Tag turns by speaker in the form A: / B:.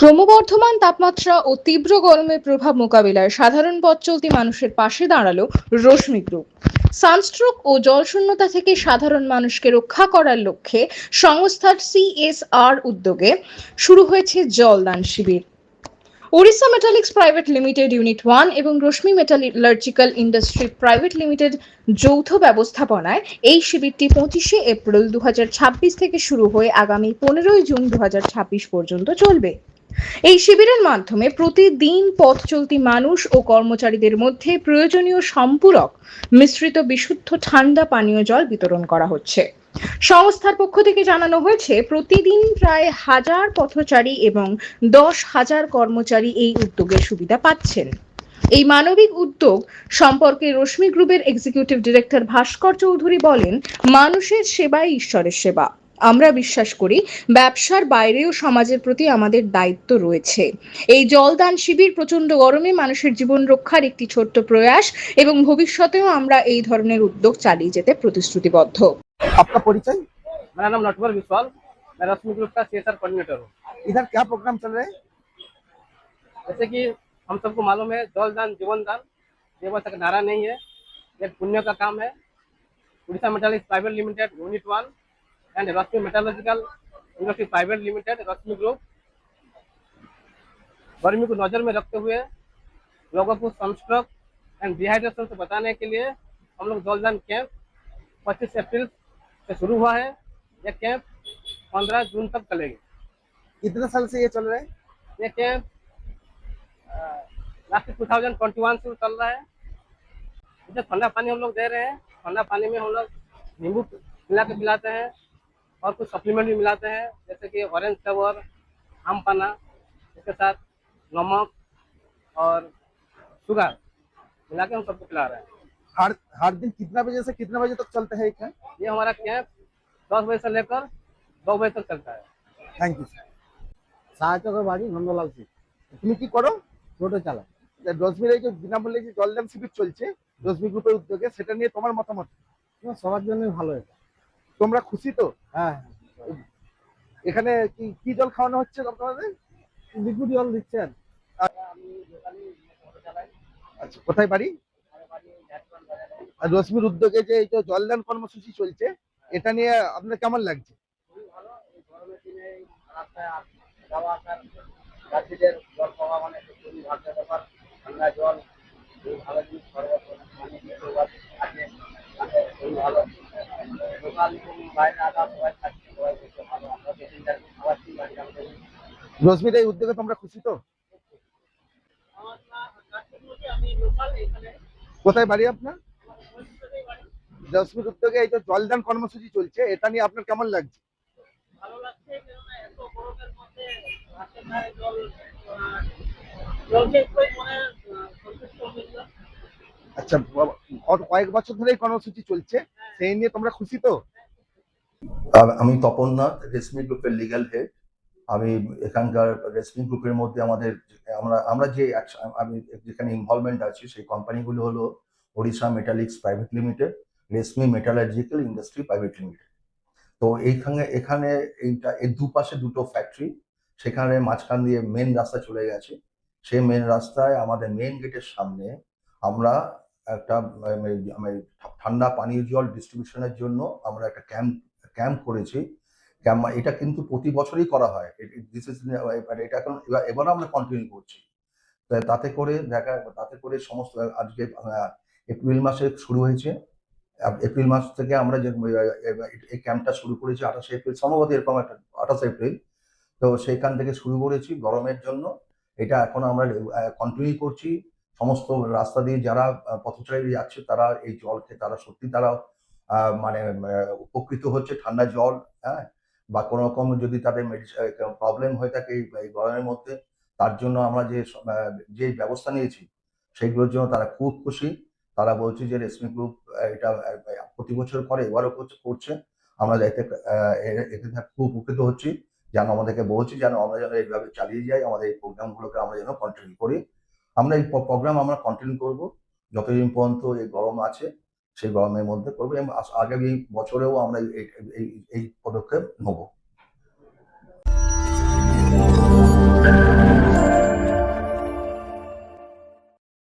A: ক্রমবর্ধমান তাপমাত্রা ও তীব্র গরমের প্রভাব মোকাবিলায় সাধারণ পথ চলতি মানুষের পাশে দাঁড়ালো রশ্মি গ্রুপ। সানস্ট্রোক ও জলশূন্যতা থেকে সাধারণ মানুষকে রক্ষা করার লক্ষ্যে সংস্থার CSR উদ্যোগে শুরু হয়েছে জলদান শিবির। Odisha metallics private limited unit 1 এবং Rashmi metallurgical industry private limited যৌথ ব্যবস্থাপনায় এই শিবিরটি 25শে এপ্রিল 2026 থেকে শুরু হয়ে আগামী 15ই জুন 2026 পর্যন্ত চলবে। এই শিবিরের মাধ্যমে প্রতিদিন পথ চলতি মানুষ ও কর্মচারীদের মধ্যে প্রয়োজনীয় সম্পূরক মিশ্রিত বিশুদ্ধ ঠান্ডা পানীয় জল বিতরণ করা হচ্ছে। সংস্থার পক্ষ থেকে জানানো হয়েছে, প্রতিদিন প্রায় 1000 পথচারী এবং 10,000 কর্মচারী এই উদ্যোগের সুবিধা পাচ্ছেন। এই মানবিক উদ্যোগ সম্পর্কে রশ্মি গ্রুপের এক্সিকিউটিভ ডিরেক্টর ভাস্কর চৌধুরী বলেন, মানুষের সেবাই ঈশ্বরের সেবা। আমরা বিশ্বাস করি ব্যবসার বাইরেও সমাজের প্রতি আমাদের দায়িত্ব রয়েছে। এই জলদান শিবির প্রচন্ড গরমে মানুষের জীবন রক্ষার একটি ছোট্ট প্রয়াস এবং ভবিষ্যতেও আমরা এই ধরনের উদ্যোগ চালিয়ে যেতে প্রতিশ্রুতিবদ্ধ।
B: आपका परिचय?
C: मेरा नाम नटवर विश्वाल, मैं रश्मि ग्रुप का CSR कोऑर्डिनेटर हूँ।
B: इधर क्या प्रोग्राम चल रहे हैं?
C: जैसे कि हम सबको मालूम है, जल दान जीवन दान ये बस एक नारा नहीं है, एक पुण्य का काम है। Orissa metallics private limited unit 1 and Rashmi metallurgical industry private limited Rashmi group गर्मी को नजर में रखते हुए लोगों को सनस्ट्रोक एंड डिहाइड्रेशन से बचाने के लिए हम लोग जलदान कैंप 25 अप्रैल से शुरू हुआ है। यह कैंप 15 जून तक चलेगी।
B: कितने साल से ये चल रहा है?
C: ये कैंप लास्ट 2021 से चल रहा है। इसे ठंडा पानी हम लोग दे रहे हैं। ठंडा पानी में हम लोग नींबू मिला के पिलाते हैं और कुछ सप्लीमेंट भी मिलाते हैं, जैसे कि ऑरेंज फ्लेवर, आम पाना, इसके साथ नमक और शुगर मिला के हम सबको पिला रहे हैं।
B: हर दिन कितना बजे से कितना बजे तक चलता है ये कैंप?
C: ये हमारा कैंप 10 बजे से लेकर 2 बजे तक चलता है।
B: Thank you sir.
D: সাহায্যকের বাড়ি নন্দলাল সিং,
B: তুমি কি করো?
D: টোটো চালায়।
B: রশ্মির এই যে বিনামূল্যে যে জলদান শিবির চলছে রশ্মি গ্রুপের উদ্যোগে, সেটা নিয়ে তোমার মতামত?
D: সবার জন্যই ভালো এটা।
B: তোমরা খুশি তো?
D: হ্যাঁ,
B: এখানে কি কি জল খাওয়ানো হচ্ছে তোমাদের?
D: লিকুইড জল দিচ্ছেন।
B: আচ্ছা, কোথায় বাড়ি? আর রশ্মির উদ্যোগে যে এই যে জলদান কর্মসূচি চলছে, এটা নিয়ে আপনার কেমন লাগছে?
C: গরমের দিনে রাস্তায় যাওয়া আসার যাত্রীদের জল পাওয়া মানে খুবই ভাগ্যের ব্যাপার। ঠান্ডা জল খুবই ভালো জিনিস, শরবত পানি থাকে খুবই ভালো। লোকাল বাইরে আদা সবাই থাকছে, সবাই খুব ভালো। আমরা পেসেঞ্জার খাওয়াচ্ছি বাড়ি আমাদের।
B: রশ্মির এই উদ্যোগে তোমরা খুশি তো?
C: আমি লোকাল এখানে।
B: কোথায় বাড়ি আপনার? রশ্মির উদ্যোগে এই যে জলদান কর্মসূচি চলছে, এটা নিয়ে আপনার কেমন লাগছে?
C: ভালো লাগছে, কেননা এত গরমের মধ্যে রাস্তার ধারে জলকে একটু মনে সন্তুষ্ট হয়েছিল।
B: আচ্ছা, কয়েক বছর ধরে এই কর্মসূচি চলছে, সেই নিয়ে তোমরা খুশি তো?
E: আমি তপন নাথ, রেশমি গ্রুপের লিগ্যাল হেড। আমি এখানকার রেশমি গ্রুপের মধ্যে আমরা যে আমি যেখানে ইনভলভমেন্ট আছি সেই কোম্পানিগুলো হলো ওড়িশা মেটালিক্স প্রাইভেট লিমিটেড, রেশমি মেটালার্জিক্যাল ইন্ডাস্ট্রি প্রাইভেট লিমিটেড। তো এখানে এর দুপাশে দুটো ফ্যাক্টরি, সেখানে মাঝখান দিয়ে মেন রাস্তা চলে গেছে। সেই মেন রাস্তায় আমাদের মেন গেটের সামনে আমরা একটা ঠান্ডা পানীয় জল ডিস্ট্রিবিউশনের জন্য আমরা একটা ক্যাম্প করেছি। এটা কিন্তু প্রতি বছরই করা হয়। এটা এখন এবারও আমরা কন্টিনিউ করছি। তাতে করে সমস্ত আজকে এপ্রিল মাসে শুরু হয়েছে। এপ্রিল মাস থেকে আমরা যে এই ক্যাম্পটা শুরু করেছি 28 এপ্রিল, সম্ভবত এরকম একটা 28 এপ্রিল। তো সেইখান থেকে শুরু করেছি গরমের জন্য। এটা এখন আমরা কন্টিনিউ করছি। সমস্ত রাস্তা দিয়ে যারা পথচারী যাচ্ছে তারা এই জল খেয়ে তারা সত্যি তারা মানে উপকৃত হচ্ছে। ঠান্ডা জল, হ্যাঁ, বা কোনো রকম যদি তাদের প্রবলেম হয়ে থাকে এই গরমের মধ্যে, তার জন্য আমরা যে ব্যবস্থা নিয়েছি সেইগুলোর জন্য তারা খুব খুশি। তারা বলছে যে রেশমি গ্রুপ এটা প্রতি বছর করে, এবারও করছে। আমরা এতে খুব উপকৃত হচ্ছি। যেন আমাদেরকে বলছি যেন আমরা যেন এইভাবে চালিয়ে যাই, আমাদের এই প্রোগ্রামগুলোকে আমরা যেন কন্টিনিউ করি। আমরা এই প্রোগ্রাম আমরা কন্টিনিউ করব যতদিন পর্যন্ত এই গরম আছে, সেই গরমের মধ্যে করবো এবং আগামী বছরেও আমরা এই পদক্ষেপ নেব।